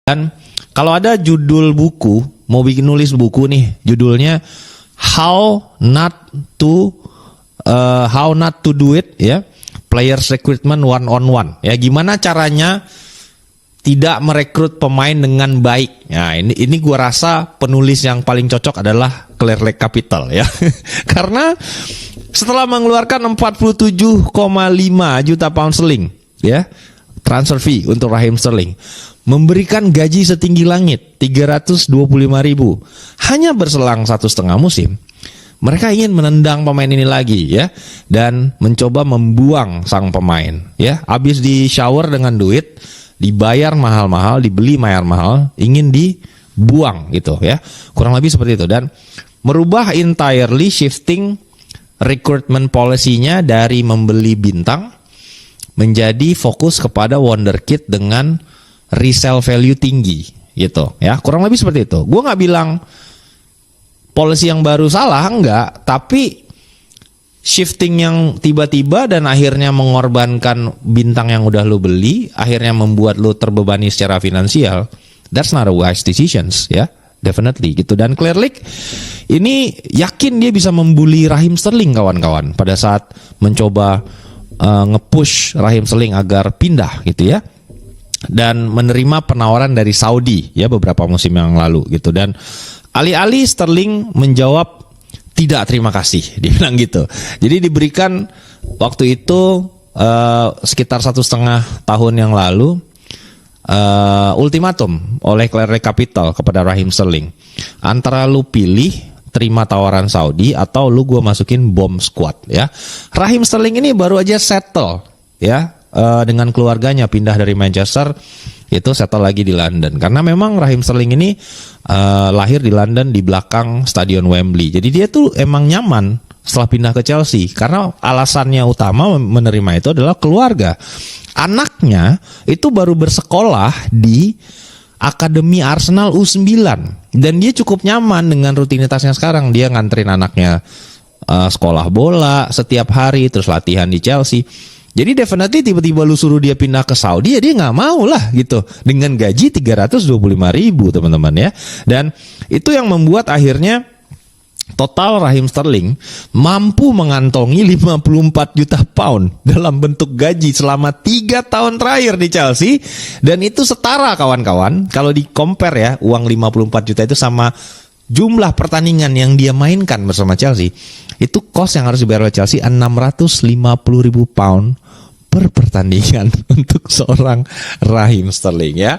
Dan kalau ada judul buku, mau bikin nulis buku nih, judulnya How Not to Do It, ya, Players Recruitment One on One, ya, gimana caranya tidak merekrut pemain dengan baik. Nah, ini gua rasa penulis yang paling cocok adalah Clear Lake Capital, ya, karena setelah mengeluarkan 47,5 juta pound sterling, ya, transfer fee untuk Raheem Sterling, memberikan gaji setinggi langit 325.000 hanya berselang 1,5 musim, mereka ingin menendang pemain ini lagi, ya, dan mencoba membuang sang pemain, ya. Habis di shower dengan duit, dibayar mahal-mahal, dibeli mahal-mahal, ingin dibuang gitu, ya. Kurang lebih seperti itu, dan merubah entirely, shifting recruitment policy-nya dari membeli bintang menjadi fokus kepada wonderkid dengan resale value tinggi gitu, ya. Kurang lebih seperti itu. Gue nggak bilang policy yang baru salah, enggak, tapi shifting yang tiba-tiba dan akhirnya mengorbankan bintang yang udah lu beli, akhirnya membuat lu terbebani secara finansial, that's not a wise decisions, ya, definitely gitu. Dan Clear Lake ini yakin dia bisa membuli Raheem Sterling, kawan-kawan, pada saat mencoba nge-push Raheem Sterling agar pindah gitu, ya, dan menerima penawaran dari Saudi, ya, beberapa musim yang lalu gitu. Dan alih-alih Sterling menjawab tidak, terima kasih, dia bilang gitu. Jadi diberikan waktu itu sekitar 1,5 tahun yang lalu ultimatum oleh Clear Lake Capital kepada Raheem Sterling, antara lu pilih terima tawaran Saudi atau lu gua masukin bomb squad, ya. Raheem Sterling ini baru aja settle, ya, dengan keluarganya, pindah dari Manchester, itu settle lagi di London, karena memang Raheem Sterling ini lahir di London di belakang Stadion Wembley. Jadi dia tuh emang nyaman setelah pindah ke Chelsea, karena alasannya utama menerima itu adalah keluarga. Anaknya itu baru bersekolah di Akademi Arsenal U9 dan dia cukup nyaman dengan rutinitasnya sekarang. Dia nganterin anaknya sekolah bola setiap hari, terus latihan di Chelsea. Jadi definitely tiba-tiba lu suruh dia pindah ke Saudi, ya dia nggak mau lah gitu, dengan gaji 325.000, teman-teman, ya. Dan itu yang membuat akhirnya total Raheem Sterling mampu mengantongi 54 juta pound dalam bentuk gaji selama 3 tahun terakhir di Chelsea. Dan itu setara, kawan-kawan, kalau di compare, ya, uang 54 juta itu sama jumlah pertandingan yang dia mainkan bersama Chelsea. Itu cost yang harus dibayar oleh Chelsea 650.000 pound per pertandingan untuk seorang Raheem Sterling, ya.